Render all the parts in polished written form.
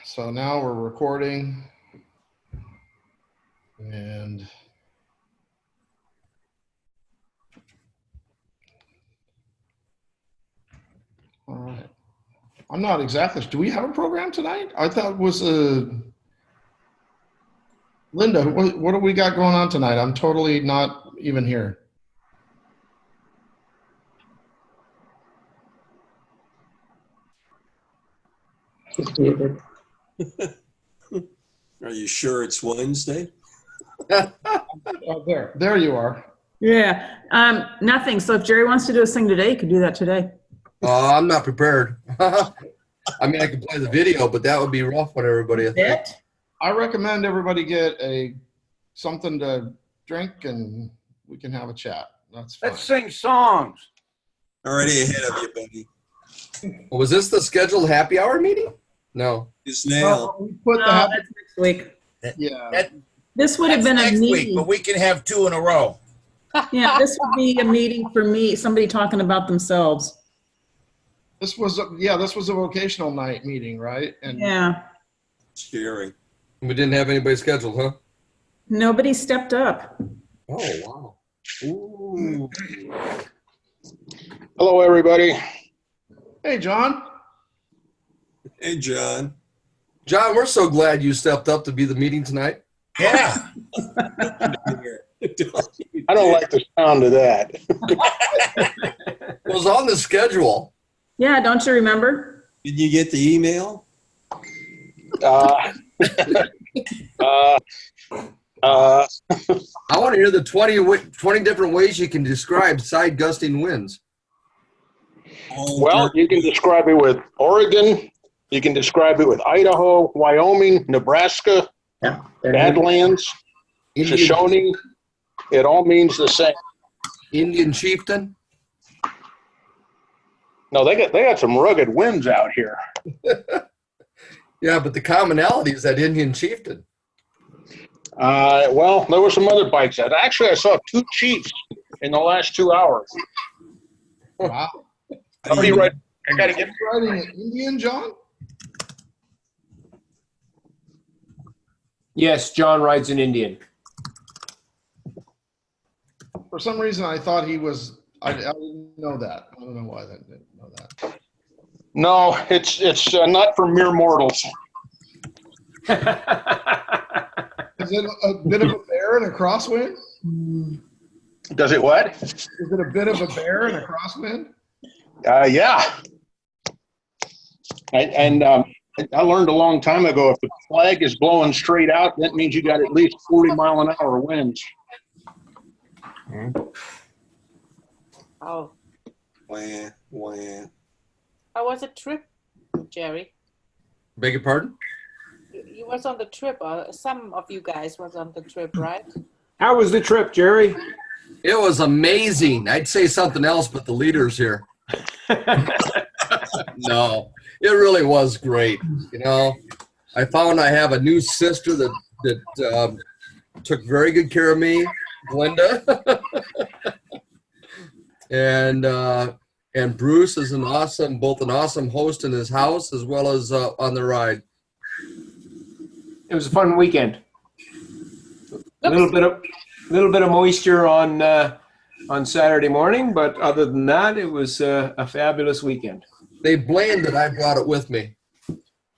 So now we're recording, and all right. I'm not exactly. Do we have a program tonight? I thought it was Linda. What do we got going on tonight? I'm totally not even here. Are you sure it's Wednesday? Oh, there you are. Yeah, nothing. So if Jerry wants to do his thing today, he could do that today. I'm not prepared. I mean, I can play the video, but that would be rough on everybody, I think. I recommend everybody get something to drink, and we can have a chat. That's fine. Let's sing songs. Already ahead of you, buddy. Was this the scheduled happy hour meeting? No. It's now. Well, we put No, the that's next week. yeah. This would have been a next week, meeting. but we can have 2 in a row. Yeah, this would be a meeting for me, somebody talking about themselves. This was a vocational night meeting, right? And Yeah, Scary. We didn't have anybody scheduled, huh? nobody stepped up. Oh, wow. Ooh. Hello, everybody. Hey, John. Hey, John. John, we're so glad you stepped up to be the meeting tonight. Yeah. I don't like the sound of that. It was on the schedule. Yeah, don't you remember? Did you get the email? Uh, I want to hear the 20 different ways you can describe side gusting winds. well, you can describe it with Oregon. You can describe it with Idaho, Wyoming, Nebraska, Badlands, Shoshone. It all means the same. Indian chieftain. No, they got some rugged winds out here. Yeah, but the commonality is that Indian chieftain. Well, there were some other bikes out. Actually, I saw 2 chiefs in the last 2 hours. Wow. I'll be right. I gotta get. Riding an Indian, John? Yes, John rides an Indian. For some reason, I thought he was. I didn't know that. I don't know why I didn't know that. No, it's not for mere mortals. Is it a bit of a bear and a crosswind? Does it what? Is it a bit of a bear and a crosswind? Yeah. And I learned a long time ago, if the flag is blowing straight out, that means you got at least 40-mile-an-hour winds. Oh, Wah, wah. how was the trip, Jerry? Beg your pardon? You was on the trip, or some of you guys was on the trip, right? How was the trip, Jerry? It was amazing. I'd say something else, but the leader's here. No, it really was great. You know, I found I have a new sister that took very good care of me, Glenda. And Bruce is both an awesome host in his house as well as on the ride. It was a fun weekend. A little bit of moisture on Saturday morning, but other than that, it was a fabulous weekend. They blamed that I brought it with me.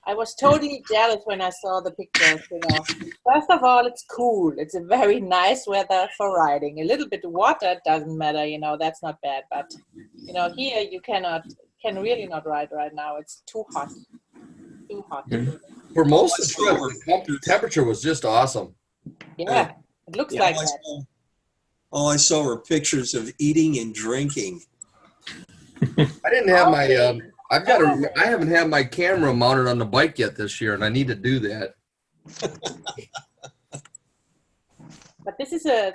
I was totally jealous when I saw the pictures, you know. First of all, it's cool. It's a very nice weather for riding. A little bit of water doesn't matter, you know, that's not bad. But, you know, here you can really not ride right now. It's too hot. Too hot. For most of the trip, the temperature was just awesome. Yeah, it looks like that. All I saw were pictures of eating and drinking. I didn't have my I haven't had my camera mounted on the bike yet this year, and I need to do that. But this is the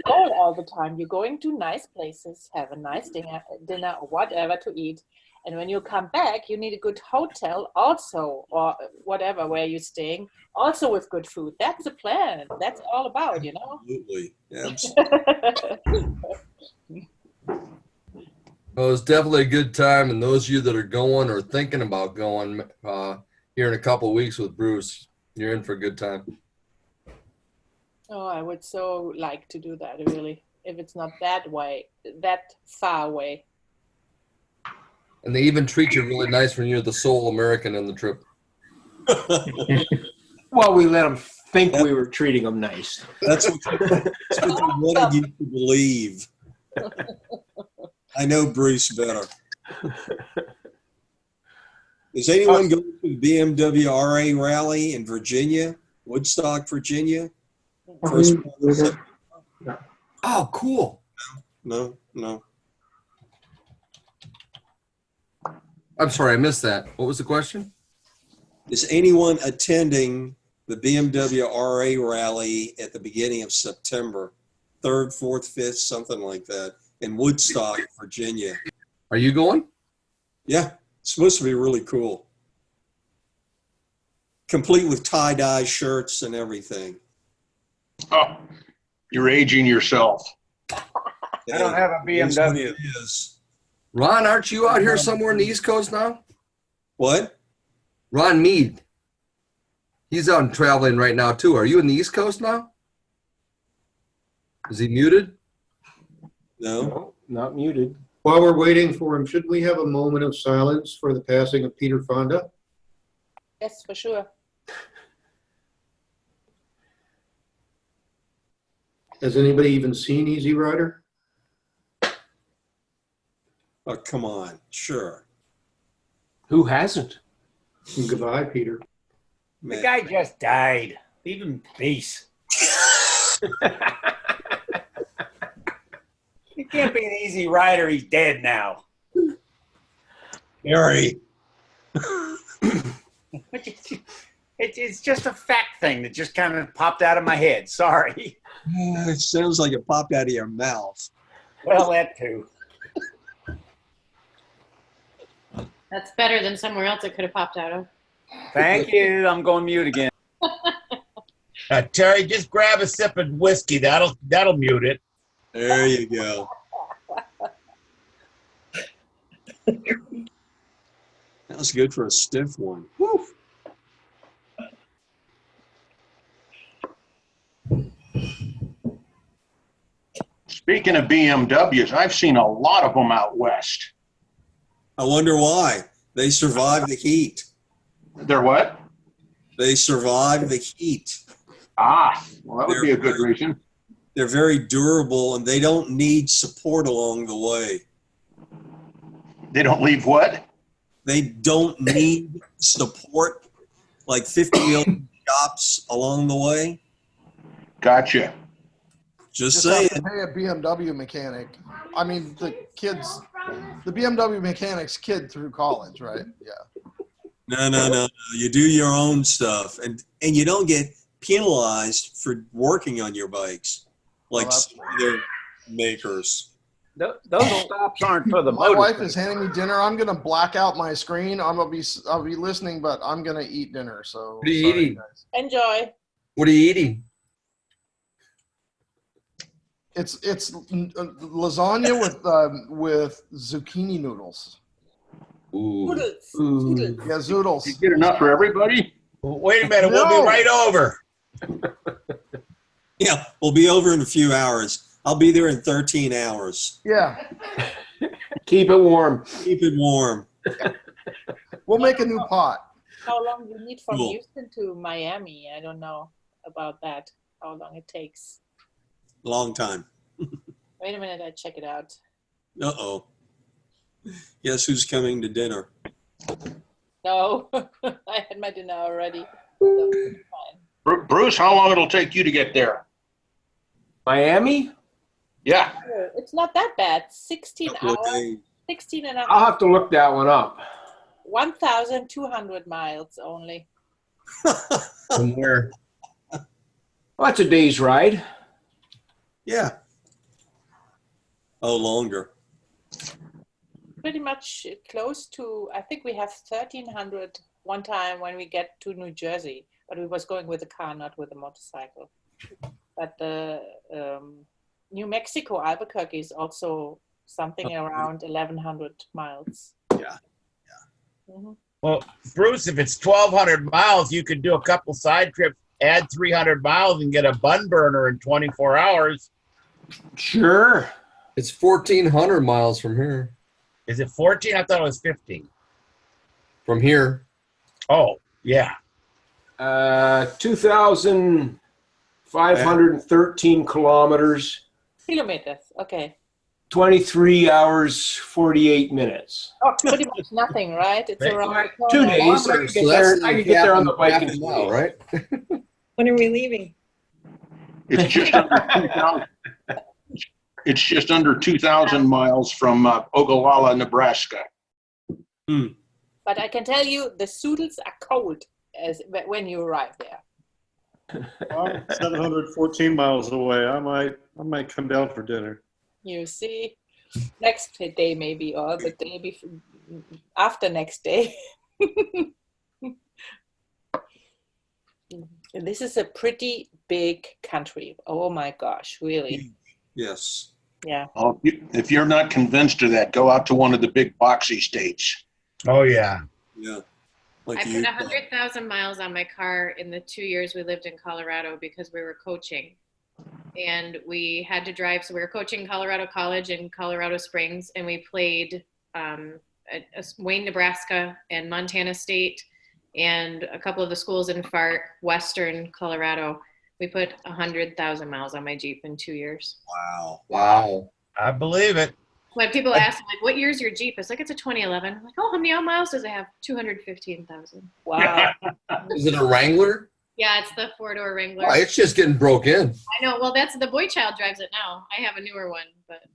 goal all the time. You're going to nice places, have a nice dinner or whatever to eat. And when you come back, you need a good hotel also, or whatever, where you're staying, also with good food. That's the plan. That's all about, you know? Absolutely. Absolutely. Well, it was definitely a good time, and those of you that are going or thinking about going, here in a couple of weeks with Bruce. You're in for a good time. Oh, I would so like to do that, really. If it's not that far away. And they even treat you really nice when you're the sole American on the trip. Well, we let them think we were treating them nice. That's what they wanted you to believe. I know Bruce better. Is anyone going to the BMW RA rally in Virginia, Woodstock, Virginia? First part of September? Oh, cool. No. I'm sorry, I missed that. What was the question? Is anyone attending the BMW RA rally at the beginning of September? 3rd, 4th, 5th, something like that, in Woodstock, Virginia. Are you going? Yeah, it's supposed to be really cool. Complete with tie-dye shirts and everything. Oh, you're aging yourself. I don't have a It is what BMW. it is. Ron, aren't you out here somewhere in the East Coast now? What? Ron Mead. He's out and traveling right now, too. Are you in the East Coast now? Is he muted? No. No, not muted. While we're waiting for him, should we have a moment of silence for the passing of Peter Fonda? Yes, for sure. Has anybody even seen Easy Rider? Oh, come on. Sure. Who hasn't? Goodbye, Peter. The Man. guy just died. Leave him in peace. He can't be an easy rider. He's dead now. Gary. It's just a fact thing that just kind of popped out of my head. Sorry. It sounds like it popped out of your mouth. Well, that too. That's better than somewhere else it could have popped out of. Thank you. I'm going mute again. Terry, just grab a sip of whiskey. That'll mute it. There you go. That was good for a stiff one. Woo. Speaking of BMWs, I've seen a lot of them out west. I wonder why. They survive the heat. They're what? They survive the heat. Ah, well, that would be a good reason. They're very durable and they don't need support along the way. They don't leave what? They don't need support, like 50 million shops along the way. Gotcha. Just Just have saying. to pay a BMW mechanic. I mean, the BMW mechanic's kid through college, right? Yeah. No. You do your own stuff, and you don't get penalized for working on your bikes like Well, some other makers. Those stops aren't for the My wife motor. is handing me dinner. I'm gonna black out my screen. I'll be listening, but I'm gonna eat dinner. So What are you sorry, eating? guys. Enjoy. What are you eating? It's lasagna with zucchini noodles. Ooh. Noodles. Ooh. Noodles. Yeah, zoodles. You get enough for everybody? Wait a minute. We'll No. be right over. Yeah, we'll be over in a few hours. I'll be there in 13 hours. Yeah, Keep it warm. Keep it warm. we'll make a new pot. How long do you need from Cool. Houston to Miami? I don't know about that. How long it takes. Long time. Wait a minute, I check it out. Uh-oh. Guess who's coming to dinner? No, I had my dinner already. So it's fine. Bruce, how long it'll take you to get there? Miami? Yeah. Oh, it's not that bad. 16 Couple of hours, days. 16 and a I'll half, have to look that one up. 1,200 miles only. From where? Well, that's a day's ride. Yeah. Oh, longer. Pretty much close to, I think we have 1,300 one time when we get to New Jersey, but we was going with a car, not with a motorcycle. But New Mexico, Albuquerque is also something around 1,100 miles. Yeah. Mhm. Well, Bruce, if it's 1,200 miles, you could do a couple side trips, add 300 miles, and get a bun burner in 24 hours. Sure. It's 1,400 miles from here. Is it 14? I thought it was 15. From here. Oh, yeah. 2,513 kilometers, Kilometers. Okay. 23 hours, 48 minutes. Oh, pretty much nothing, right? It's Right. around 2 days. So I could get there on the bike in 2 now, days. right? When are we leaving? It's just under 2,000. It's just under 2,000 miles from Ogallala, Nebraska. But I can tell you, the Soodles are cold when you arrive there. I'm 714 miles away. I might come down for dinner. You see, next day maybe, or the day before, after next day. This is a pretty big country. Oh my gosh, really? Yes. Yeah. Well, if you're not convinced of that, go out to one of the big boxy states. Oh, yeah. Yeah. I Like put you. 100,000 miles on my car in the 2 years we lived in Colorado because we were coaching. And we had to drive. So we were coaching Colorado College in Colorado Springs, and we played Wayne, Nebraska, and Montana State, and a couple of the schools in Western Colorado. We put 100,000 miles on my Jeep in 2 years. Wow. Wow. I believe it. When people ask, like, what year's your Jeep? It's like, it's a 2011. I'm like, oh, how many miles does it have? 215,000. Wow. Is it a Wrangler? Yeah, it's the 4-door Wrangler. Oh, it's just getting broke in. I know. Well, that's the boy child drives it now. I have a newer one, but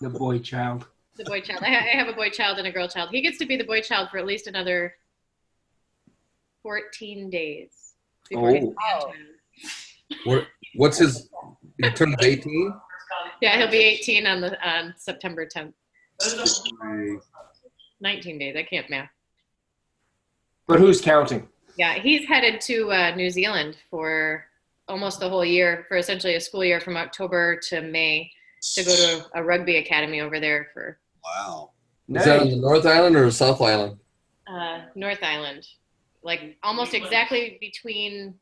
The boy child. the boy child. I have a boy child and a girl child. He gets to be the boy child for at least another 14 days before he's a man child. What's his? He turned 18. Yeah, he'll be 18 on September 10th. 19 days. I can't math. But who's counting? Yeah, he's headed to New Zealand for almost the whole year, for essentially a school year from October to May, to go to a rugby academy over there for Wow. Is that on the North Island or South Island? North Island, like almost exactly between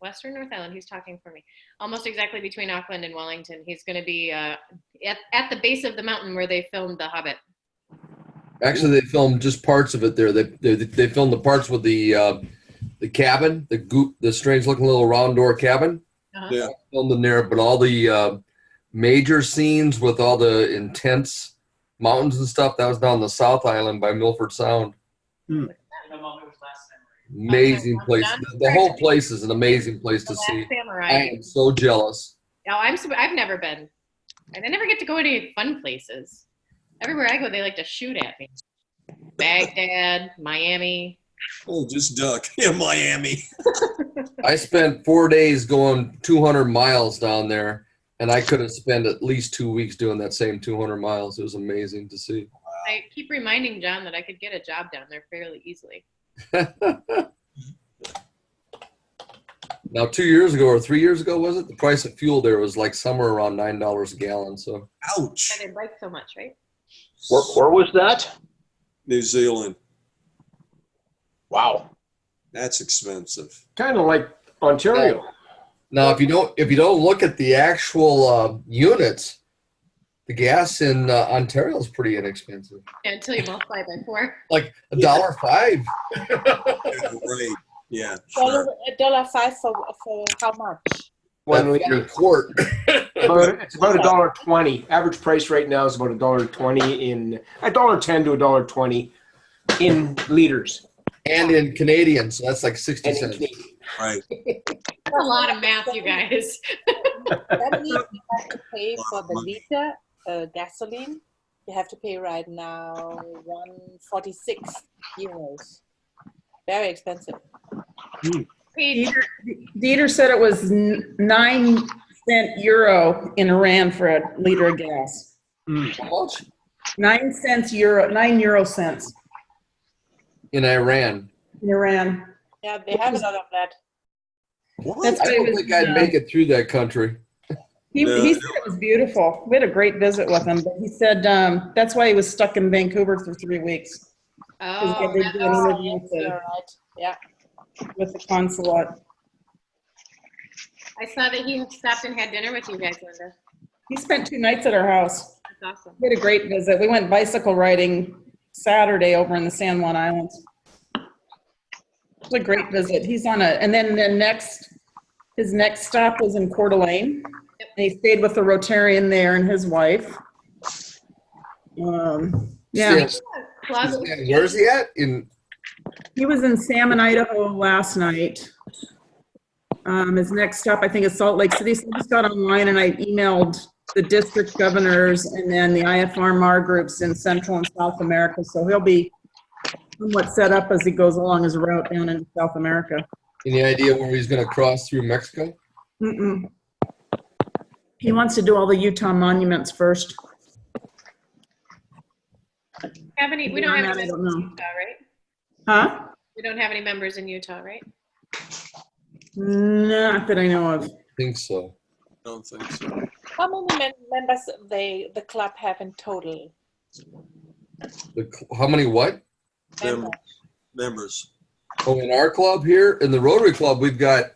Western North Island. He's talking for me. Almost exactly between Auckland and Wellington. He's going to be at the base of the mountain where they filmed The Hobbit. Actually, they filmed just parts of it there. They filmed the parts with the cabin, the strange-looking little round door cabin. Yeah. Filmed in there, but all the major scenes with all the intense mountains and stuff, that was down the South Island by Milford Sound. Amazing place. The whole place is an amazing place to see. Samurai. I am so jealous. No, I've never been. And I never get to go to any fun places. Everywhere I go, they like to shoot at me. Baghdad, Miami. Oh, just duck. Yeah, Miami. I spent 4 days going 200 miles down there, and I could have spent at least 2 weeks doing that same 200 miles. It was amazing to see. I keep reminding John that I could get a job down there fairly easily. Now, 2 years ago or 3 years ago, was it? The price of fuel there was like somewhere around $9 a gallon. So, ouch. And they bike so much, right? Where was that? New Zealand. Wow. That's expensive. Kind of like Ontario. now, if you don't look at the actual units, the gas in Ontario is pretty inexpensive. Yeah, until you multiply by 4. Like $1.05. Right. Yeah. Sure. $1.05 for how much? 1 liter. Quart. It's about $1.20. Average price right now is about $1.20 in $1.10 to $1.20 in liters. And in Canadian, so that's like 60 cents. Right. That's a lot of math, you guys. That means you have to pay for the liter gasoline. You have to pay right now 146 euros. Very expensive. Dieter said it was 9-cent euro in Iran for a liter of gas. How much? 9 cents euro, 9 euro cents In Iran. in Iran. Yeah, they have a lot of that. That's I why it don't was, think I'd make it through that country. he said it was beautiful. We had a great visit with him, but he said that's why he was stuck in Vancouver for 3 weeks. Oh, they do an Oh, interview yes, with the, you're right. Yeah. with the consulate. I saw that he stopped and had dinner with you guys, Linda. He spent 2 nights at our house. That's awesome. We had a great visit. We went bicycle riding Saturday over in the San Juan Islands. It was a great visit. He's on and then his next stop was in Coeur d'Alene. And he stayed with a Rotarian there and his wife. Yeah. Yes. Where's he at? He was in Salmon, Idaho last night. His next stop, I think, is Salt Lake City. So I just got online and I emailed the district governors and then the IFRMR groups in Central and South America. So he'll be somewhat set up as he goes along his route down in South America. Any idea where he's going to cross through Mexico? Mm-mm. He wants to do all the Utah monuments first. We don't have I any don't members in know. Utah, right? Huh? We don't have any members in Utah, right? Not that I know of. I think so. I don't think so. How many members the club have in total? How many what? Members. Oh, in our club here, in the Rotary Club, we've got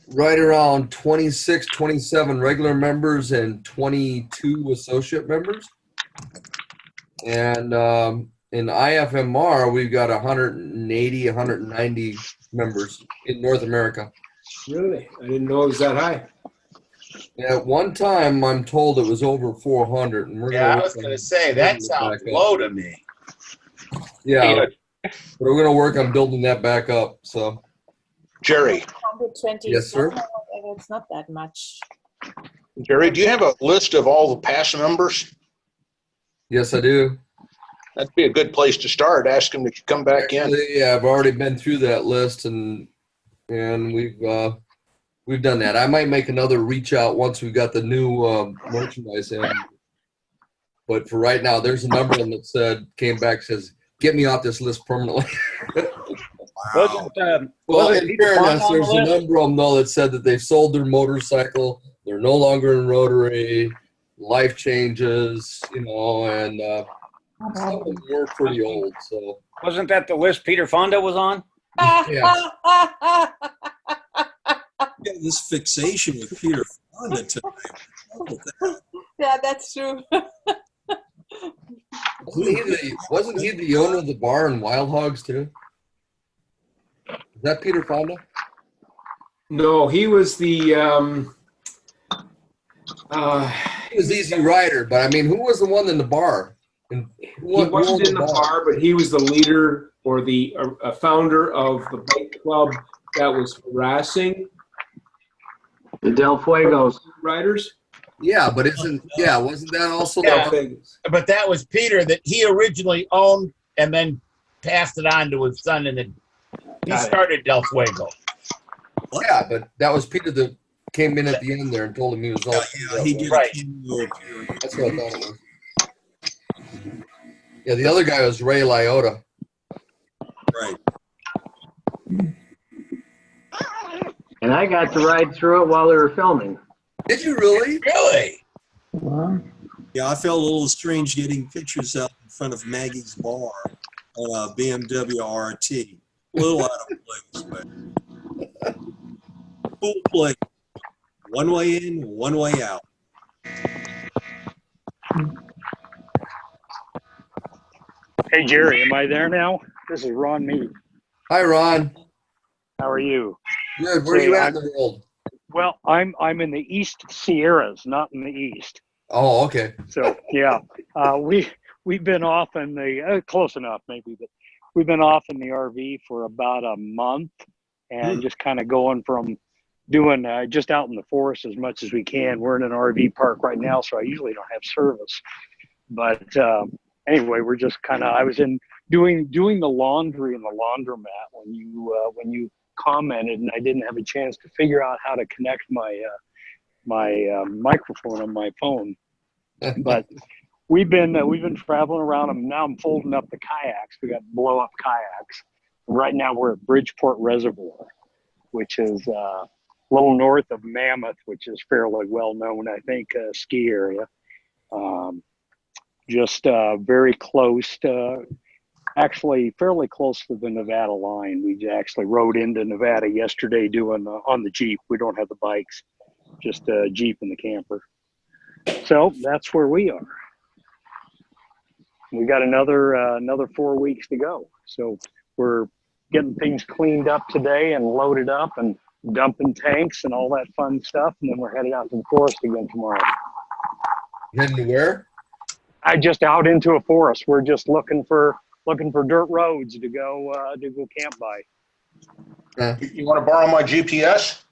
right around 26, 27 regular members and 22 associate members. And in IFMR, we've got 180, 190 members in North America. Really? I didn't know it was that high. At one time, I'm told it was over 400. And we're Yeah, I was going to say, that sounds low to me. Yeah, but we're going to work on building that back up. So, Jerry. 120. Yes, sir. It's not that much. Jerry, do you have a list of all the past members? Yes, I do. That'd be a good place to start. Ask them to come back in. Yeah, I've already been through that list, and we've done that. I might make another reach out once we've got the new merchandise in. But for right now, there's a number of them that came back, says, get me off this list permanently. Wasn't, Well, wasn't in Peter Fonda fairness, on the there's a list? number of them, though, that said that they've sold their motorcycle. They're no longer in Rotary. Life changes, and some of them were pretty old. So Wasn't that the list Peter Fonda was on? yes. Yeah, this fixation with Peter Fonda tonight. Yeah, that's true. Wasn't he the owner of the bar in Wild Hogs too? Is that Peter Fonda? No, he was the He was Easy Rider, but I mean, who was the one in the bar? And he wasn't in the bar, but he was the leader or the founder of the bike club that was harassing The Del Fuegos. riders. Yeah, but wasn't that also Yeah. the But that was Peter that he originally owned and then passed it on to his son, and then he started Del Fuego. Yeah, but that was Peter that came in at the end there and told him he was all. Yeah, he did. Right. That's what I thought it was. Yeah, the other guy was Ray Liotta. Right. And I got to ride through it while they were filming. Did you really? Really? Yeah, I felt a little strange getting pictures out in front of Maggie's bar on a BMW RT. A little out of place, but cool place. One way in, one way out. Hey, Jerry, am I there now? This is Ron Mead. Hi, Ron. How are you? Good. Where are you at in the world? Well, I'm in the East Sierras, not in the East. Oh, okay. So yeah, we've been off in the close enough maybe, but we've been off in the RV for about a month, and just kind of going from doing just out in the forest as much as we can. We're in an RV park right now, so I usually don't have service, but anyway, we're just kind of. I was in doing the laundry in the laundromat when you commented, and I didn't have a chance to figure out how to connect my microphone on my phone. But we've been traveling around. Now I'm folding up the kayaks. We got blow up kayaks. Right now we're at Bridgeport Reservoir, which is a little north of Mammoth, which is fairly well known, I think, ski area. Just very close to. actually fairly close to the Nevada line. We actually rode into Nevada yesterday doing on the Jeep. We don't have the bikes, just a Jeep and the camper. So that's where we are. We got another 4 weeks to go. So we're getting things cleaned up today and loaded up and dumping tanks and all that fun stuff. And then we're heading out to the forest again tomorrow. Heading to where? I just out into a forest. We're just looking for dirt roads to go camp by. You want to borrow my GPS?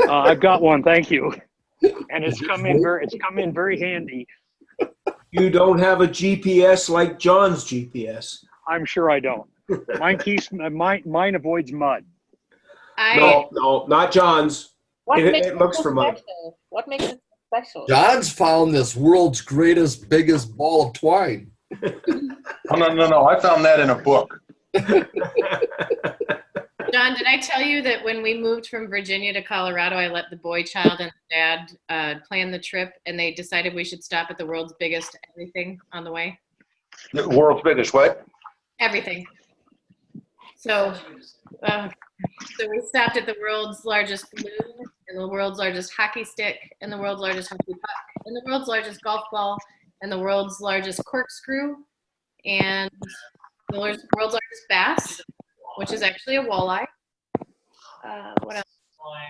I've got one, thank you. And it's come in very handy. You don't have a GPS like John's GPS. I'm sure I don't. Mine avoids mud. No, not John's. It looks for mud. What makes it special? John's found this world's biggest ball of twine. No. I found that in a book. John, did I tell you that when we moved from Virginia to Colorado, I let the boy child and the dad plan the trip, and they decided we should stop at the world's biggest everything on the way? The world's biggest what? Everything. So we stopped at the world's largest balloon, and the world's largest hockey stick, and the world's largest hockey puck, and the world's largest golf ball, and the world's largest corkscrew, and the world's largest bass, which is actually a walleye. What else?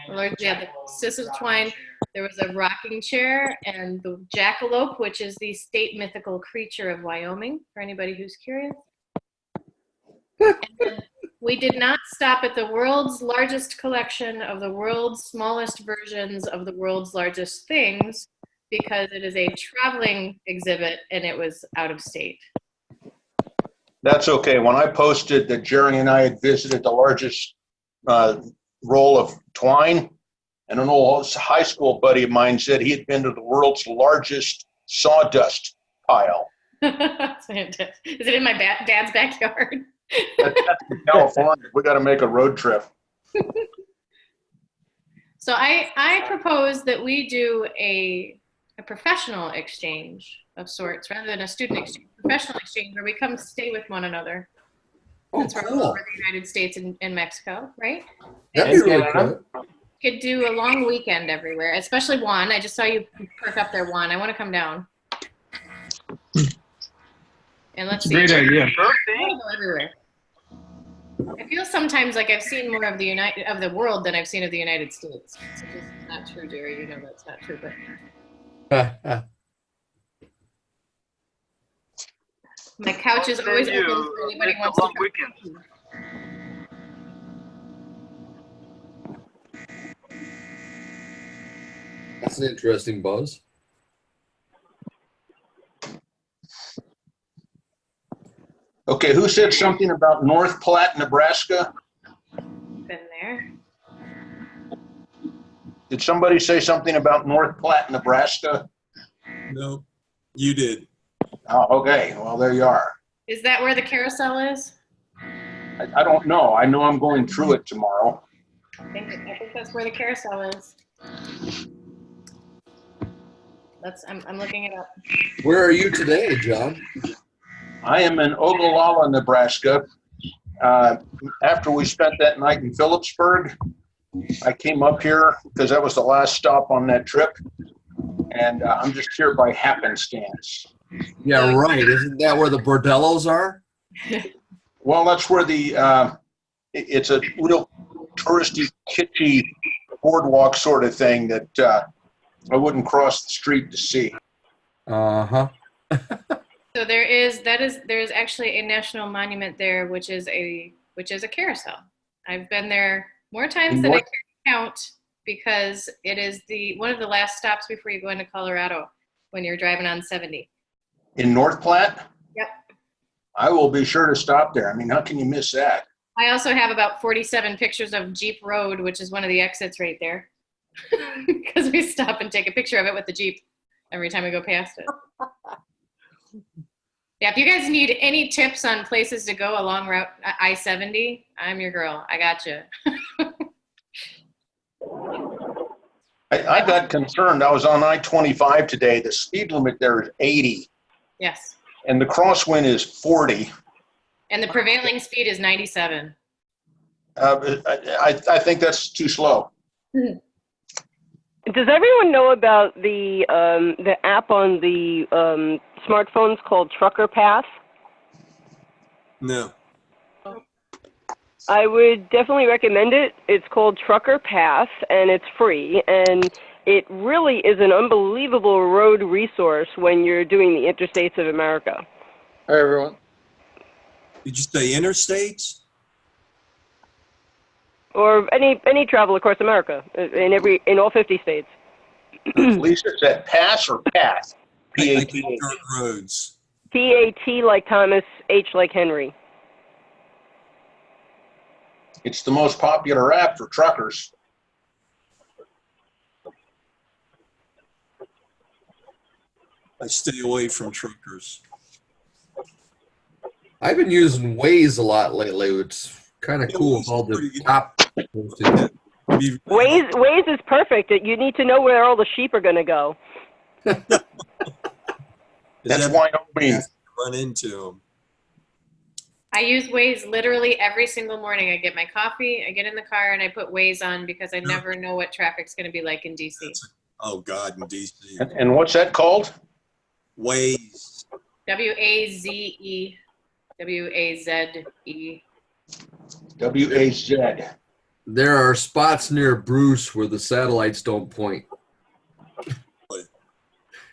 The sisal twine. There was a rocking chair and the jackalope, which is the state mythical creature of Wyoming, for anybody who's curious. And we did not stop at the world's largest collection of the world's smallest versions of the world's largest things, because it is a traveling exhibit and it was out of state. That's okay. When I posted that Jerry and I had visited the largest roll of twine, and an old high school buddy of mine said he had been to the world's largest sawdust pile. That's fantastic. Is it in my dad's backyard? That's in California. We got to make a road trip. So I propose that we do a professional exchange of sorts rather than a student exchange. Professional exchange where we come stay with one another. Since we're all over the United States and Mexico, right? That'd be really cool. Could do a long weekend everywhere, especially Juan. I just saw you perk up there, Juan. I want to come down. And let's see. Great idea. I want to go everywhere. I feel sometimes like I've seen more of the world than I've seen of the United States. It's just not true, Jerry. You know that's not true, but my couch is always open for anybody who wants to come. That's an interesting buzz. Okay, who said something about North Platte, Nebraska? Been there. Did somebody say something about North Platte, Nebraska? No, you did. Oh, okay. Well, there you are. Is that where the carousel is? I don't know. I know I'm going through it tomorrow. I think that's where the carousel is. I'm looking it up. Where are you today, John? I am in Ogallala, Nebraska. After we spent that night in Phillipsburg, I came up here because that was the last stop on that trip. And I'm just here by happenstance. Yeah, right. Isn't that where the bordellos are? Well, that's where it's a real touristy, kitschy boardwalk sort of thing that I wouldn't cross the street to see. Uh-huh. So there is actually a national monument there, which is a carousel. I've been there more times than I can count because it is one of the last stops before you go into Colorado when you're driving on 70. In North Platte? Yep. I will be sure to stop there. I mean, how can you miss that? I also have about 47 pictures of Jeep Road, which is one of the exits right there. Because we stop and take a picture of it with the Jeep every time we go past it. Yeah, if you guys need any tips on places to go along Route I-70, I'm your girl. I got you. I got concerned. I was on I-25 today. The speed limit there is 80. Yes. And the crosswind is 40. And the prevailing speed is 97. I think that's too slow. Does everyone know about the app on the smartphones called Trucker Path? No. I would definitely recommend it. It's called Trucker Path, and it's free, and it really is an unbelievable road resource when you're doing the interstates of America. Hi, everyone. Did you say interstates? Or any travel across America, in all 50 states. Lisa, is that pass or path? Dirt P-A-T-H. roads. P-A-T like Thomas, H like Henry. It's the most popular app for truckers. I stay away from truckers. I've been using Waze a lot lately. It's kind of cool with all the top. Waze is perfect. You need to know where all the sheep are going to go. That's Wyoming. Run into them. I use Waze literally every single morning. I get my coffee, I get in the car, and I put Waze on because I never know what traffic's going to be like in DC. Oh, God, in DC. And what's that called? Waze. W-A-Z-E. W-A-Z-E. W-A-Z. There are spots near Bruce where the satellites don't point.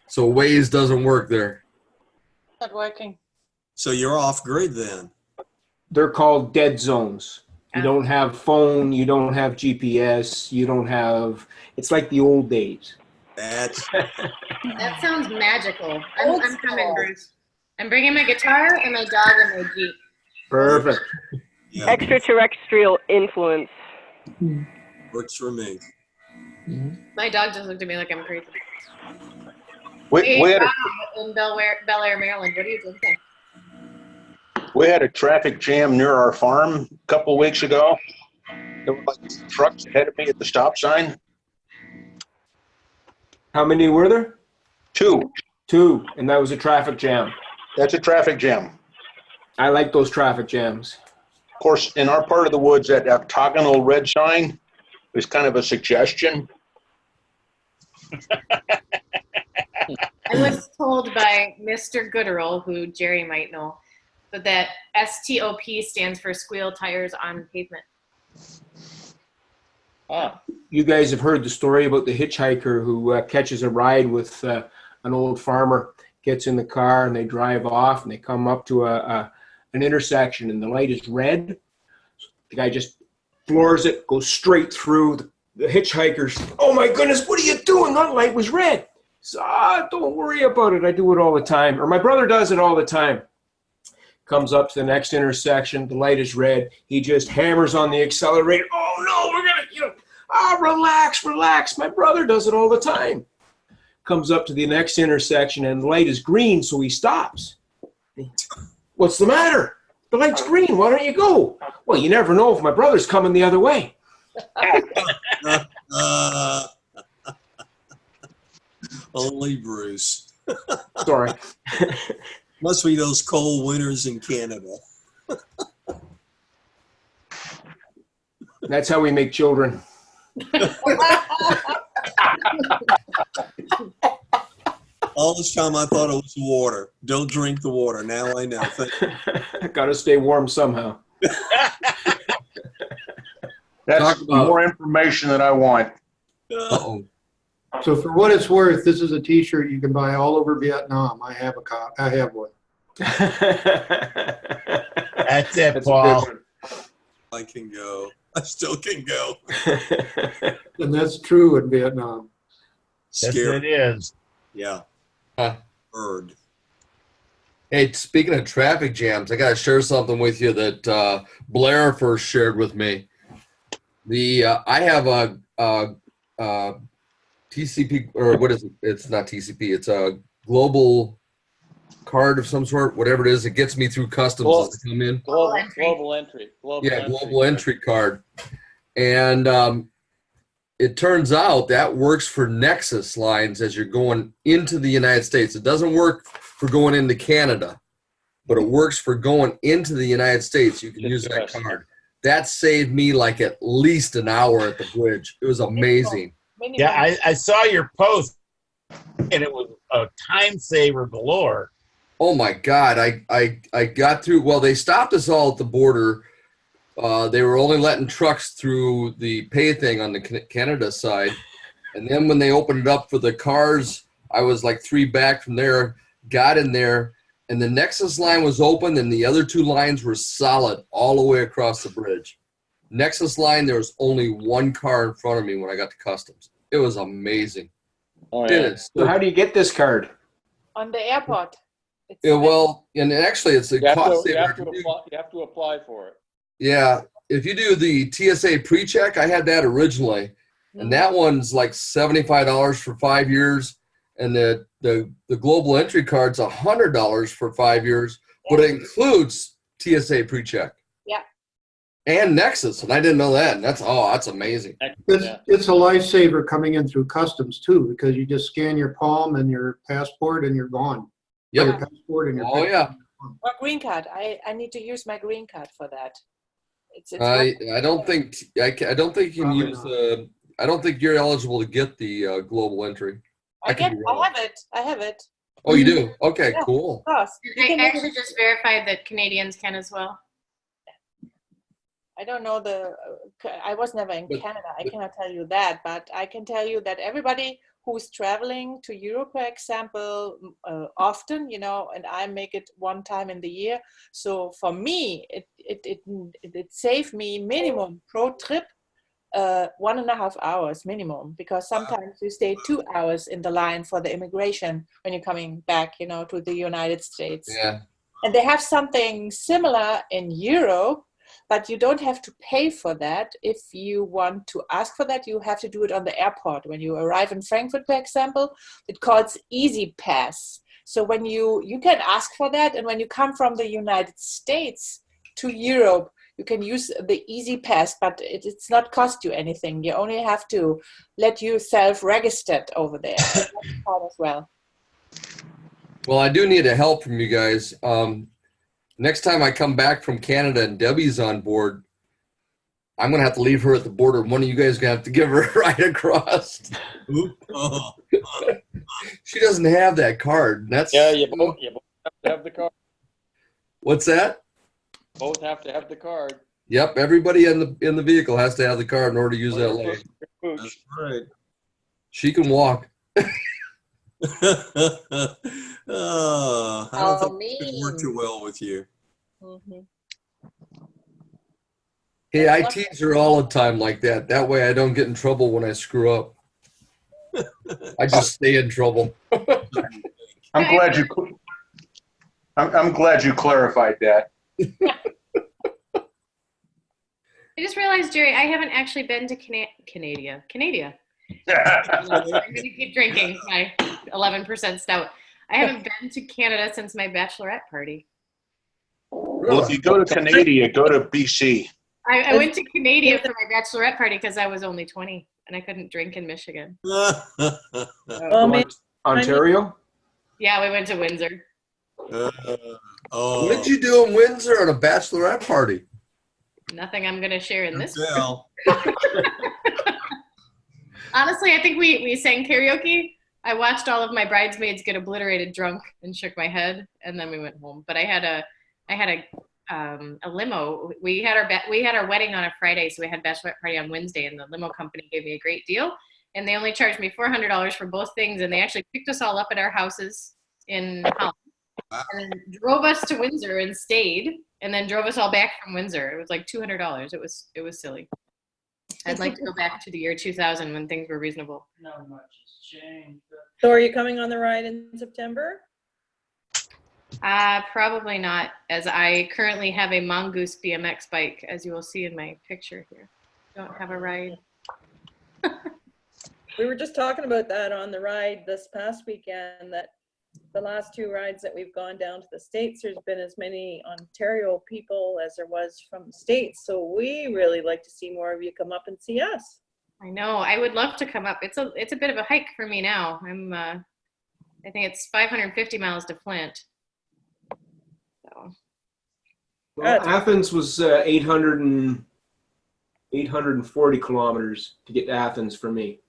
So Waze doesn't work there. Not working. So you're off grid then? They're called dead zones. You don't have phone, you don't have GPS, you don't have, it's like the old days. That sounds magical. I'm coming, Bruce. I'm bringing my guitar and my dog and my Jeep. Perfect. Yeah. Extraterrestrial influence. Works for me. My dog just looked at me like I'm crazy. We had in Bel Air, Maryland. What are you drinking? We had a traffic jam near our farm a couple weeks ago. There were like trucks ahead of me at the stop sign. How many were there? Two. Two, and that was a traffic jam. That's a traffic jam. I like those traffic jams. Of course, in our part of the woods, that octagonal red sign is kind of a suggestion. I was told by Mr. Gooderl, who Jerry might know, that STOP stands for squeal tires on pavement. You guys have heard the story about the hitchhiker who catches a ride with an old farmer, gets in the car, and they drive off, and they come up to an intersection, and the light is red. The guy just floors it, goes straight through. The hitchhiker's, oh my goodness, what are you doing? That light was red. So, don't worry about it. I do it all the time. Or my brother does it all the time. Comes up to the next intersection. The light is red. He just hammers on the accelerator. Oh no, we're going to, relax, relax. My brother does it all the time. Comes up to the next intersection and the light is green, so he stops. What's the matter? The light's green. Why don't you go? Well, you never know if my brother's coming the other way. Only Bruce. Sorry. Must be those cold winters in Canada. That's how we make children. All this time I thought it was water. Don't drink the water. Now I know. Got to stay warm somehow. That's more information that I want. Uh-oh. So for what it's worth, this is a T-shirt you can buy all over Vietnam. I have I have one. That's it, Paul. I can go. I still can go. And that's true in Vietnam. Yes, it is. Yeah. Bird. Hey, speaking of traffic jams, I got to share something with you that Blair first shared with me. I have a TCP, or what is it? It's not TCP. It's a global card of some sort, whatever it is. It gets me through customs as I come in. Global entry. Global entry card. And it turns out that works for Nexus lines as you're going into the United States. It doesn't work for going into Canada. but it works for going into the United States. You can use that card. That saved me like at least an hour at the bridge. It was amazing. Yeah, I saw your post, and it was a time saver galore. Oh my God. I got through, well, they stopped us all at the border. They were only letting trucks through the pay thing on the Canada side. And then when they opened it up for the cars, I was like 3 back from there, got in there, and the Nexus line was open and the other 2 lines were solid all the way across the bridge. Nexus line, there was only 1 car in front of me when I got to customs. It was amazing. Oh, yeah. So how do you get this card? On the airport. Yeah, well, and actually it's a cost You saver. have to apply for it. Yeah, if you do the TSA pre-check, I had that originally, and that one's like $75 for 5 years, and the global entry card's $100 for 5 years, but it includes TSA pre-check. Yeah. And Nexus, and I didn't know that, and that's amazing. It's a lifesaver coming in through customs too, because you just scan your palm and your passport and you're gone. Yep. Your passport and your Oh yeah. Or green card. I need to use my green card for that. It's I don't think you can use the. I don't think you're eligible to get the global entry. I have it. Oh, you do? Okay, Yeah, cool. of course. I actually just verified that Canadians can as well. I don't know I was never in Canada. I cannot tell you that, but I can tell you that everybody who's traveling to Europe, for example, often, and I make it 1 time in the year. So for me, it saved me minimum pro trip 1.5 hours minimum, because sometimes you stay 2 hours in the line for the immigration when you're coming back, to the United States. Yeah. And they have something similar in Europe, but you don't have to pay for that. If you want to ask for that, you have to do it on the airport. When you arrive in Frankfurt, for example, it calls Easy Pass. So when you can ask for that, and when you come from the United States to Europe, you can use the Easy Pass, but it's not cost you anything. You only have to let yourself registered over there. That's part as well. Well, I do need a help from you guys. Next time I come back from Canada and Debbie's on board, I'm going to have to leave her at the border. One of you guys is going to have to give her a ride across. She doesn't have that card. You both have to have the card. What's that? Both have to have the card. Yep, everybody in the vehicle has to have the card in order to use that lane. That's right. She can walk. I don't think it worked too well with you. Hey, I tease her all the time like that. That way I don't get in trouble when I screw up. I just stay in trouble. I'm glad you clarified that. I just realized, Jerry, I haven't actually been to Canada. I'm going to keep drinking my 11% stout. I haven't been to Canada since my bachelorette party. Well, if you go to Canada, go to BC. I went to Canada for my bachelorette party because I was only 20 and I couldn't drink in Michigan. Ontario? Yeah, we went to Windsor. What did you do in Windsor on a bachelorette party? Nothing I'm going to share in this. Honestly, I think we sang karaoke. I watched all of my bridesmaids get obliterated drunk and shook my head, and then we went home. But I had a limo. We had our wedding on a Friday, so we had bachelorette party on Wednesday, and the limo company gave me a great deal, and they only charged me $400 for both things, and they actually picked us all up at our houses in Holland, and then drove us to Windsor and stayed, and then drove us all back from Windsor. It was like $200. It was silly. I'd like to go back to the year 2000 when things were reasonable. Not much has changed. So are you coming on the ride in September? Probably not, as I currently have a Mongoose BMX bike, as you will see in my picture here. Don't have a ride. We were just talking about that on the ride this past weekend, that the last 2 rides that we've gone down to the States, there's been as many Ontario people as there was from the States. So we really like to see more of you come up and see us. I know. I would love to come up. It's a bit of a hike for me now. I think it's 550 miles to Flint. So Well, Good. Athens was 840 kilometers to get to Athens for me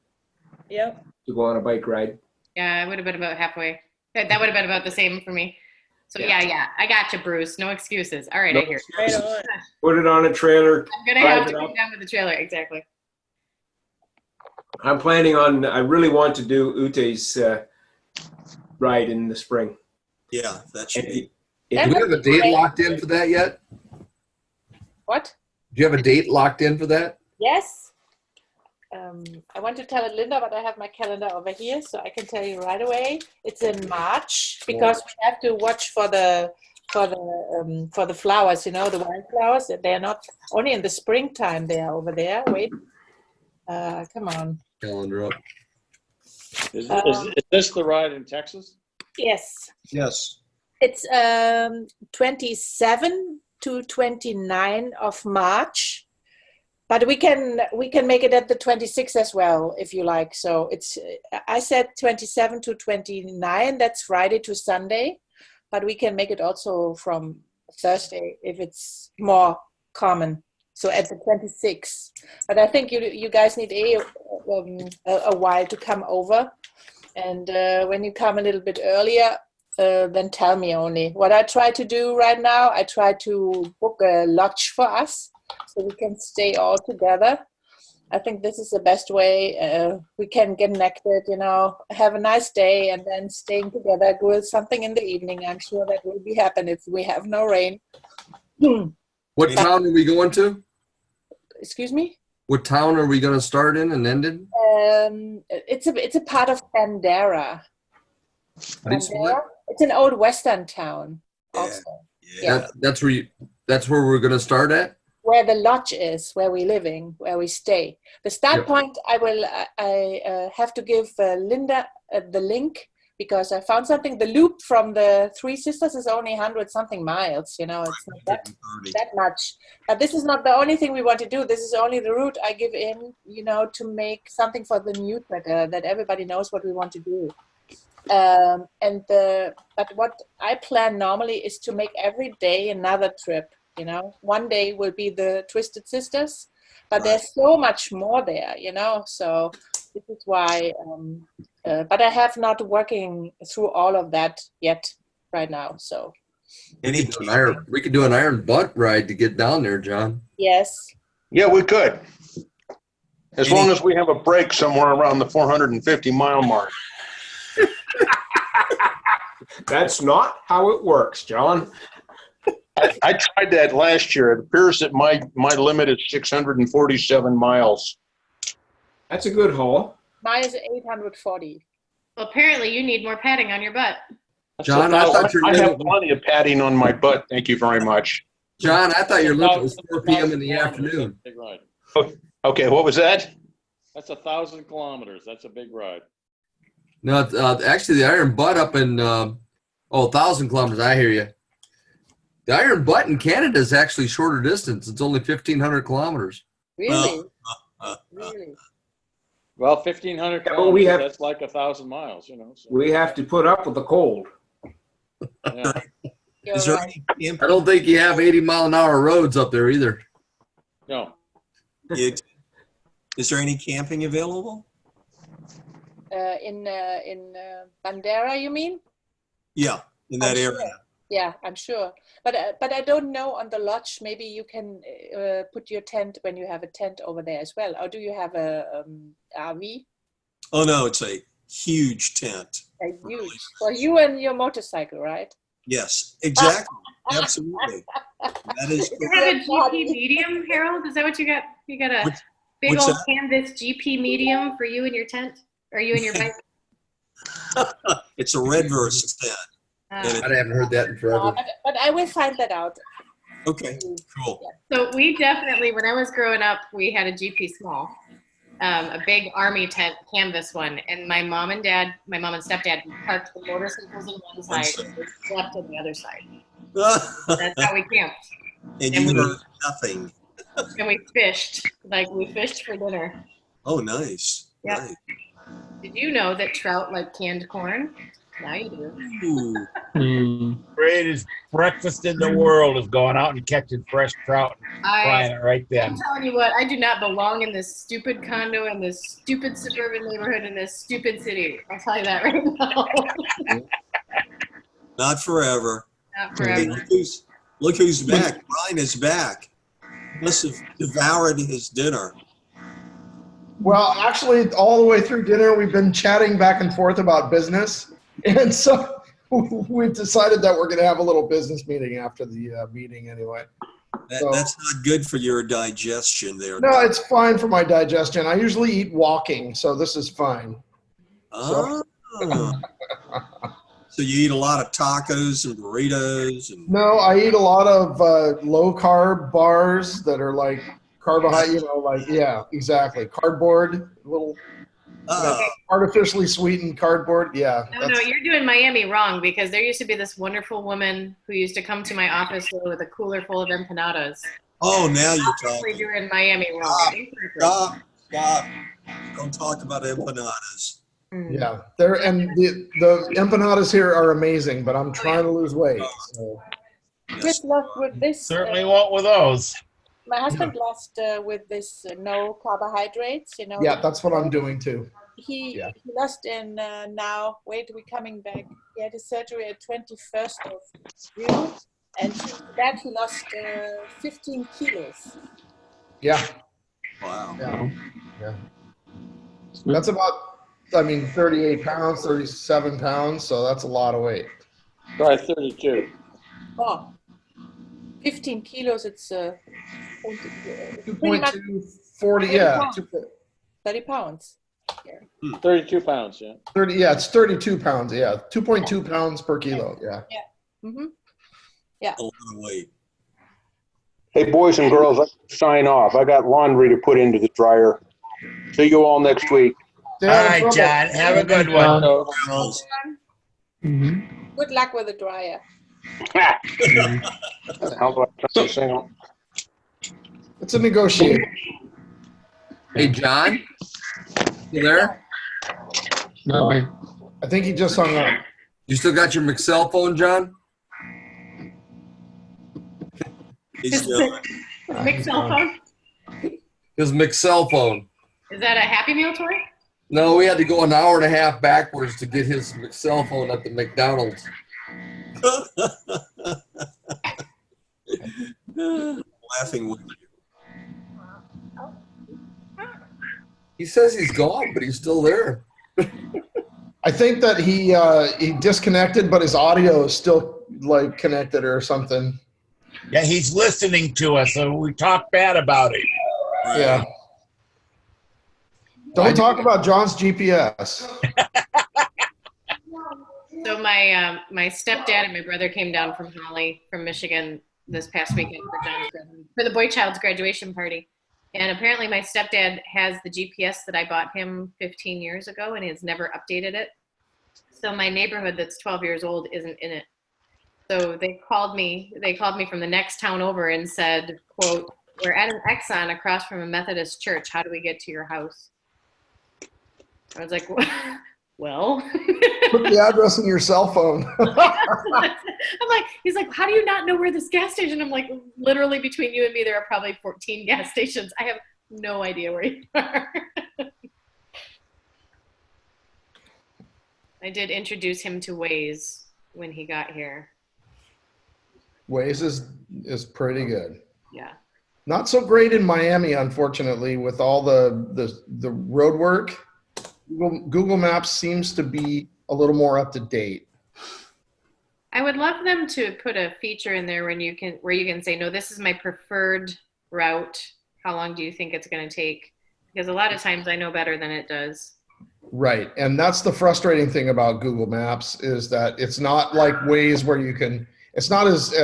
Yep. to go on a bike ride. Yeah, I would have been about halfway. That would have been about the same for me. So Yeah. yeah, I got you, Bruce. No excuses. All right, No I hear. Right on. Put it on a trailer. I'm gonna drive have to it up. come down with the trailer. Exactly. I'm planning on, I really want to do Ute's ride in the spring. Yeah, that should be. Do you have a date locked in for that yet? What? Do you have a date locked in for that? Yes. I want to tell it, Linda, but I have my calendar over here, so I can tell you right away. It's in March because we have to watch for the flowers. You know, the wildflowers. They're not only in the springtime. They are over there. Wait. Come on. Calendar up. Is this the ride in Texas? Yes. Yes. It's 27 to 29 of March. But we can make it at the 26th as well, if you like. So it's, I said 27 to 29, that's Friday to Sunday, but we can make it also from Thursday if it's more common. So at the 26th. But I think you guys need a while to come over. And when you come a little bit earlier, then tell me only. What I try to do right now, I try to book a lodge for us, so we can stay all together. I think this is the best way. We can get connected, you know, have a nice day, and then staying together, grill something in the evening. I'm sure that will be happen if we have no rain. What town are we going to? Excuse me? What town are we going to start in and end in? It's a part of Bandera. How do you spell it? It's an old western town also. Yeah. That's where we're going to start at? Where the lodge is, where we're living, where we stay. The start point, I have to give Linda the link, because I found something. The loop from the Three Sisters is only 100-something miles. You know, it's not that much. But this is not the only thing we want to do. This is only the route I give in, you know, to make something for the newsletter that everybody knows what we want to do. But what I plan normally is to make every day another trip. You know, one day will be the Twisted Sisters, but there's so much more there, you know, so this is why, but I have not working through all of that yet right now, so. We could do an iron butt ride to get down there, John. Yes. Yeah, we could. As long as we have a break somewhere around the 450-mile mark. That's not how it works, John. I tried that last year. It appears that my limit is 647 miles. That's a good haul. Mine is 840. Well, apparently you need more padding on your butt. John, I thought I have plenty of padding on my butt. Thank you very much. John, I thought your limit was 4 p.m. in the afternoon. Big ride. Okay, what was that? That's 1,000 kilometers. That's a big ride. No, actually, the iron butt up in 1,000 kilometers. I hear you. The iron butt in Canada is actually shorter distance. It's only 1,500 kilometers. Really? Really? Well, 1,500 but kilometers, we have- that's like 1,000 miles, you know. So, We have to put up with the cold. yeah. Is there any I don't think you have 80-mile-an-hour roads up there either. No. Is there any camping available? In Bandera, you mean? Yeah, in that I'm area. sure. Yeah, I'm sure. But I don't know on the lodge. Maybe you can put your tent when you have a tent over there as well. Or do you have a RV? Oh no, it's a huge tent. A huge. For you and your motorcycle, right? Yes, exactly. Absolutely. That is You have a GP medium, Harold? Is that what you got? You got a big what's old that? canvas GP medium for you and your tent? Or you and your bike? It's a red versus tent. I haven't heard that in forever. But I will find that out. Okay, cool. So we definitely, when I was growing up, we had a GP small, a big army tent, canvas one. And my mom and stepdad parked the motorcycles on one side and we slept on the other side. That's how we camped. And And you we- heard nothing. And we fished, we fished for dinner. Oh, nice. Yep. Nice. Did you know that trout like canned corn? Now you do. Ooh. Greatest breakfast in the world is going out and catching fresh trout and frying it right I'm then. telling you what, I do not belong in this stupid condo in this stupid suburban neighborhood in this stupid city. I'll tell you that right now. Not forever. Not Hey, forever. look who's back. Brian is back. Must have devoured his dinner. Well, actually, all the way through dinner, we've been chatting back and forth about business. And so we've decided that we're going to have a little business meeting after the meeting anyway. That's not good for your digestion there. No, it's fine for my digestion. I usually eat walking, so this is fine. Oh. So you eat a lot of tacos and burritos and No, I eat a lot of low carb bars that are like carbohydrate, yeah, exactly. Cardboard, little artificially sweetened cardboard. Yeah. No, you're doing Miami wrong because there used to be this wonderful woman who used to come to my office with a cooler full of empanadas. Oh, now you're Obviously talking. doing Miami wrong. Stop. Don't talk about empanadas. Yeah, the empanadas here are amazing, but I'm trying to lose weight. So. Chris lost with this. Certainly won't with those. My husband lost with this no carbohydrates. Yeah, that's what I'm doing too. He lost in now. Wait, we're coming back. He had his surgery at 21st of June, and that he lost 15 kilos. Yeah. Wow. Yeah. That's about, 38 pounds, 37 pounds, so that's a lot of weight. Try 32. Oh, 15 kilos, it's 2.2, 40, 30 pounds. 32 pounds, yeah. 30, yeah, it's 32 pounds, yeah. 2.2 pounds per kilo, yeah. Yeah. Mm-hmm. Yeah. A lot of weight. Hey, boys and girls, I sign off. I got laundry to put into the dryer. See you all next week. All right, John. Have a good one. Good luck with the dryer. How do I turn this thing on? It's a negotiation. Hey, John? You there? No, I think he just hung up. You still got your McCell phone, John? He's McCell phone? His McCell phone. Is that a Happy Meal toy? No, we had to go an hour and a half backwards to get his McCell phone at the McDonald's. Laughing with you. He says he's gone, but he's still there. I think that he disconnected, but his audio is still connected or something. Yeah, he's listening to us, so we talk bad about him. Yeah. Don't talk about John's GPS. So my stepdad and my brother came down from Holly, from Michigan, this past weekend for the boy child's graduation party. And apparently my stepdad has the GPS that I bought him 15 years ago, and he has never updated it. So my neighborhood that's 12 years old isn't in it. So they called me from the next town over and said, quote, "We're at an Exxon across from a Methodist church. How do we get to your house?" I was like, well. Put the address in your cell phone. I'm like, he's like, how do you not know where this gas station? I'm like, literally between you and me, there are probably 14 gas stations. I have no idea where you are. I did introduce him to Waze when he got here. Waze is pretty good. Yeah. Not so great in Miami, unfortunately, with all the road work. Google Maps seems to be a little more up to date. I would love them to put a feature in there where you can say, no, this is my preferred route. How long do you think it's going to take? Because a lot of times I know better than it does. Right. And that's the frustrating thing about Google Maps is that it's not like Waze where it's not as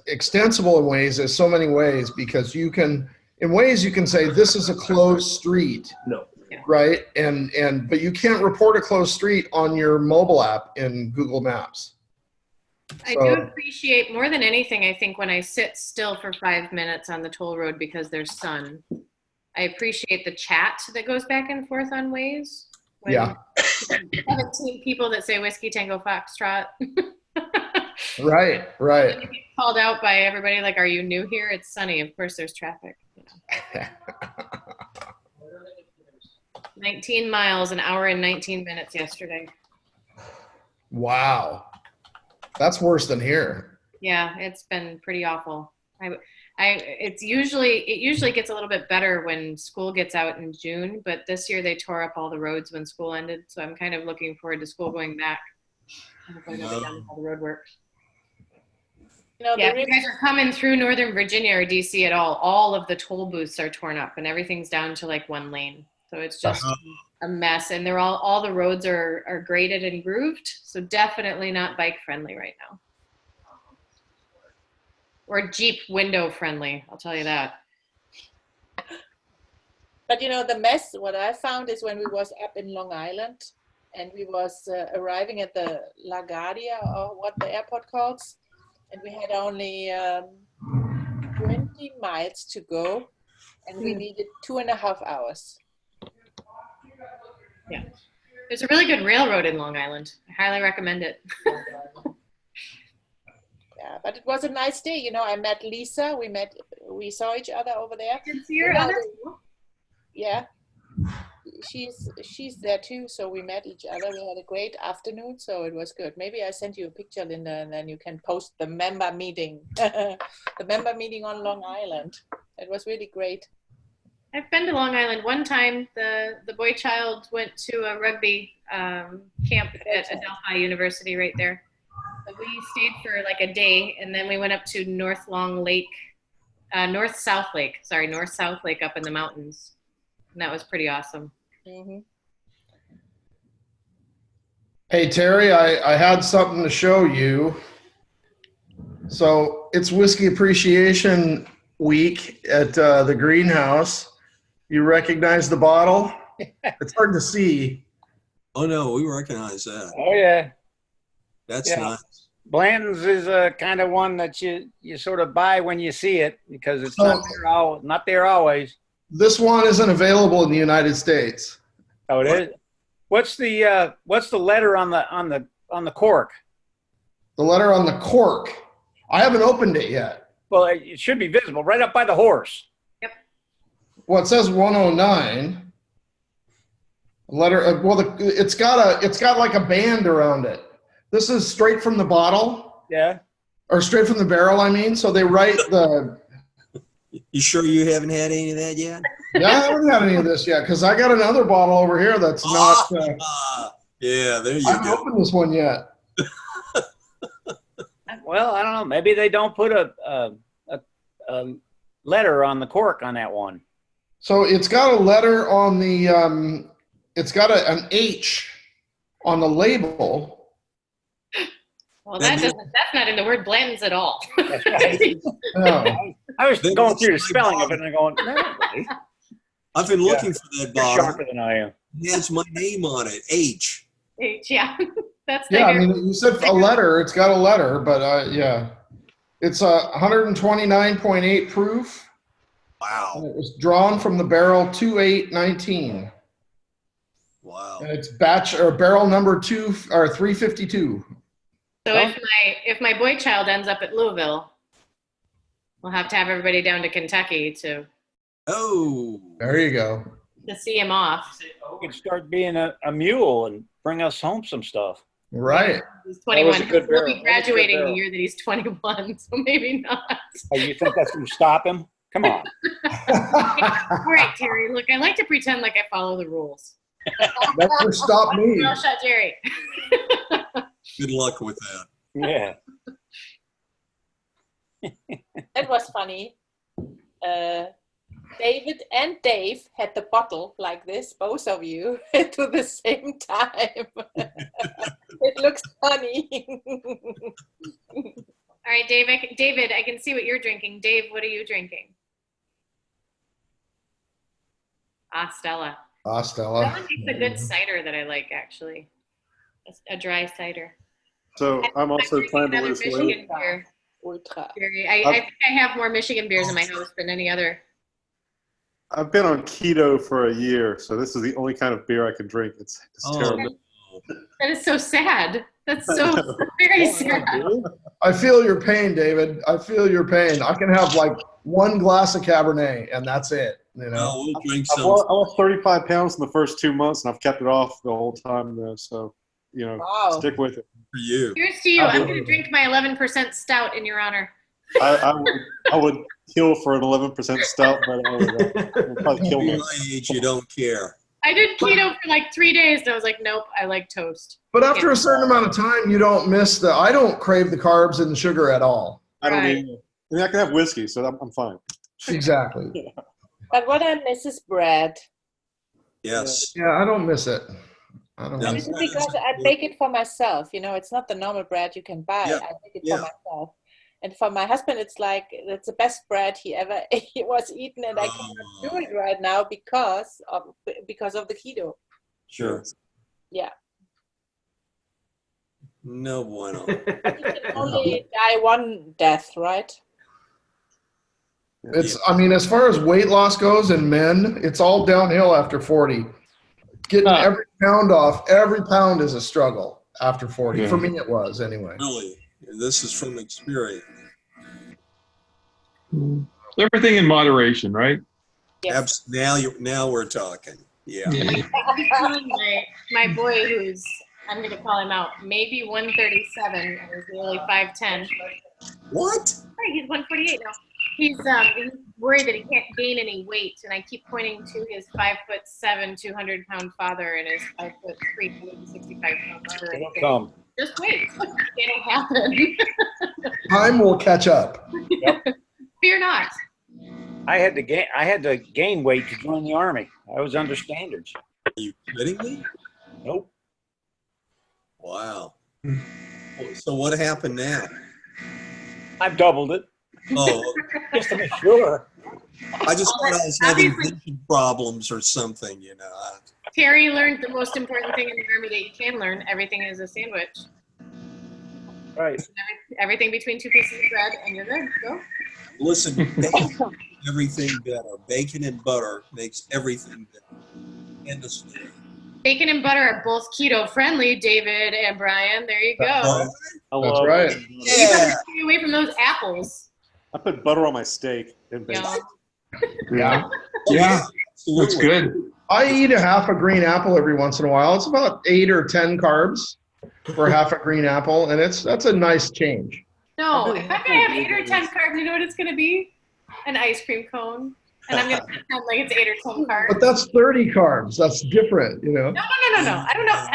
extensible in Waze as so many ways, because in Waze you can say this is a closed street. No. Right. But you can't report a closed street on your mobile app in Google Maps. I do appreciate more than anything, I think, when I sit still for 5 minutes on the toll road because there's sun. I appreciate the chat that goes back and forth on Waze. When 17 people that say Whiskey Tango Foxtrot. Right. And you get called out by everybody like, are you new here? It's sunny. Of course there's traffic. You know. 19 miles, an hour and 19 minutes yesterday. Wow. That's worse than here. Yeah, it's been pretty awful. It usually gets a little bit better when school gets out in June, but this year they tore up all the roads when school ended, so I'm kind of looking forward to school going back. Hopefully they'll be done with all the road work. You know, Yeah, if you guys are coming through Northern Virginia or DC at all of the toll booths are torn up and everything's down to like one lane. So it's just a mess, and they're all the roads are graded and grooved, so definitely not bike friendly right now. Or Jeep window friendly, I'll tell you that. But you know, the mess, what I found is when we was up in Long Island and we was arriving at the LaGuardia, or what the airport calls, and we had only 20 miles to go, and we needed 2.5 hours. Yeah. There's a really good railroad in Long Island. I highly recommend it. Yeah, but it was a nice day. You know, I met Lisa. We saw each other over there. I did see her. Yeah. She's there too, so we met each other. We had a great afternoon, so it was good. Maybe I sent you a picture, Linda, and then you can post the member meeting. The member meeting on Long Island. It was really great. I've been to Long Island one time. The boy child went to a rugby camp at Adelphi University right there. So we stayed for like a day, and then we went up to North South Lake up in the mountains. And that was pretty awesome. Mm-hmm. Hey, Terry, I had something to show you. So it's Whiskey Appreciation Week at the greenhouse. You recognize the bottle? It's hard to see. Oh, no, we recognize that. Oh, yeah. That's Yeah. nice. Blanton's is a kind of one that you sort of buy when you see it because it's not there always. This one isn't available in the United States. Oh, it is. What's the letter on the cork? The letter on the cork. I haven't opened it yet. Well, it should be visible right up by the horse. Well, it says 109. Letter. Well, it's got like a band around it. This is straight from the bottle. Yeah. Or straight from the barrel, I mean. So they write the. You sure you haven't had any of that yet? Yeah, I haven't had any of this yet because I got another bottle over here that's not. Yeah, there you I haven't go. opened this one yet. Well, I don't know. Maybe they don't put a letter on the cork on that one. So it's got a letter on the. It's got an H on the label. Well, that's not in the word Blanton's at all. No. I was going through the spelling of it and I'm going, no. I've been looking for that You're bottle. sharper than I am. It has my name on it, H. Yeah, that's Yeah, I mean, you said a letter. It's got a letter, but yeah, it's 129.8 proof. Wow. And it was drawn from the barrel 2819. Wow. And it's batch or barrel number 352. So if my boy child ends up at Louisville, we'll have to have everybody down to Kentucky to There you go. see him off. You can start being a mule and bring us home some stuff. Right. He's That was 21. a good He'll be barrel. graduating That was a good the year that he's 21, so maybe not. Oh, you think that's going to stop him? Come on. All right, Terry. Look, I like to pretend like I follow the rules. That's what stopped me. Well shot, Jerry. Good luck with that. Yeah. That was funny. David and Dave had the bottle like this, both of you, at the same time. It looks funny. All right, David, I can see what you're drinking. Dave, what are you drinking? Stella. Stella. That one makes a good cider that I like, actually. A dry cider. So I'm also trying to Another lose Michigan weight. beer. Ultra. Jerry. I think I have more Michigan beers in my house than any other. I've been on keto for a year, so this is the only kind of beer I can drink. It's terrible. That is so sad. That's so very sad. I feel your pain, David. I feel your pain. I can have like one glass of Cabernet and that's it. You know, we'll drink I some. lost 35 pounds in the first 2 months, and I've kept it off the whole time, though. So, you know, Wow. stick with it. For you. Here's to you. I'm going to drink my 11% stout in your honor. I would kill for an 11% stout, but I would probably kill At me. my age, you don't care. I did keto for like 3 days, and I was like, nope, I like toast. but after a certain amount of time, you don't miss I don't crave the carbs and the sugar at all. I don't Right. need. I mean, I can have whiskey, so I'm fine. Exactly. But what I miss is bread. Yes. Yeah, I don't miss it. I don't Yeah. miss it. Because I bake it for myself. You know, it's not the normal bread you can buy. Yeah. I bake it Yeah. for myself. And for my husband, it's like it's the best bread he ever was eaten, and I cannot do it right now because of the keto. Sure. Yeah. No bueno. You can only die one death, right? I mean, as far as weight loss goes in men, it's all downhill after 40. Getting every pound off, every pound is a struggle after 40. For me, it was anyway. Really. This is from experience. Everything in moderation, right? Yes. Now we're talking. Yeah. I'm telling my boy, who's, I'm going to call him out, maybe 137, and he's nearly 5'10". What? Right, he's 148 now. He's worried that he can't gain any weight, and I keep pointing to his 5'7", 200-pound father and his 5'3", 165-pound mother. It'll come. Just wait, it'll happen. Time will catch up. Fear not. I had to gain weight to join the army. I was under standards. Are you kidding me? Nope. Wow. So what happened now? I've doubled it. Oh, Just to make sure. I just thought I was having vision problems or something, you know. Terry learned the most important thing in the army that you can learn. Everything is a sandwich. Right. Everything between two pieces of bread, and you're good. Go. Listen, bacon, everything better. Bacon and butter makes everything better. End of story. Bacon and butter are both keto friendly, David and Brian. There you go. That's right. Yeah. Stay away from those apples. I put butter on my steak and bacon. Yeah. Yeah. That's good. I eat a half a green apple every once in a while. It's about 8 or 10 carbs for half a green apple, and that's a nice change. No, if I'm gonna have 8 or 10 carbs, you know what it's gonna be? An ice cream cone, and I'm gonna pretend like it's 8 or 10 carbs. But that's 30 carbs. That's different, you know. No. I don't know.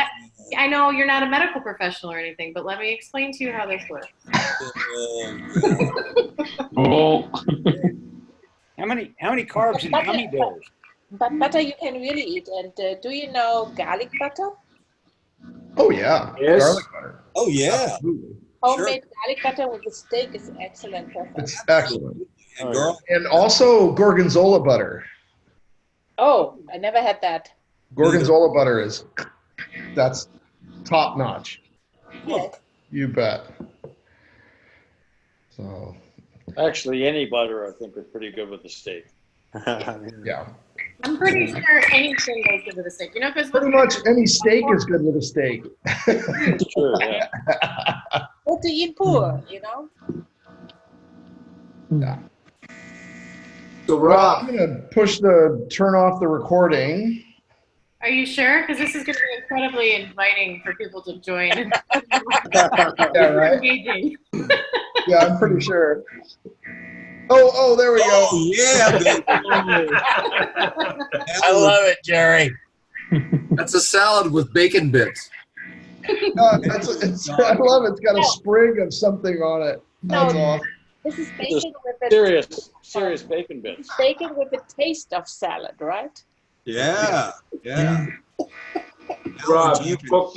I know you're not a medical professional or anything, but let me explain to you how this works. Oh. How many carbs in gummy bears? But butter you can really eat. And do you know garlic butter? Oh yeah. Yes. Garlic butter. Oh yeah. Absolutely. Homemade garlic butter with the steak is excellent. It's excellent. And girl, And also gorgonzola butter. Oh, I never had that. Gorgonzola butter that's top notch. Yes. You bet. So Actually, any butter I think is pretty good with the steak. yeah. I'm pretty sure anything goes good with a steak. You know, because Pretty much any steak is good with a steak. Sure, yeah. Protein poor, you know? Yeah. So Rob, I'm gonna turn off the recording. Are you sure? Because this is going to be incredibly inviting for people to join. Yeah, right. Engaging. Yeah, I'm pretty sure. Oh, there we go. oh yeah, baby. I love it, Jerry. That's a salad with bacon bits. I love it. It's got a sprig of something on it. That's No. awesome. This is bacon with a Serious bacon bits. bacon with the taste of salad, right? Yeah. Rob, you've booked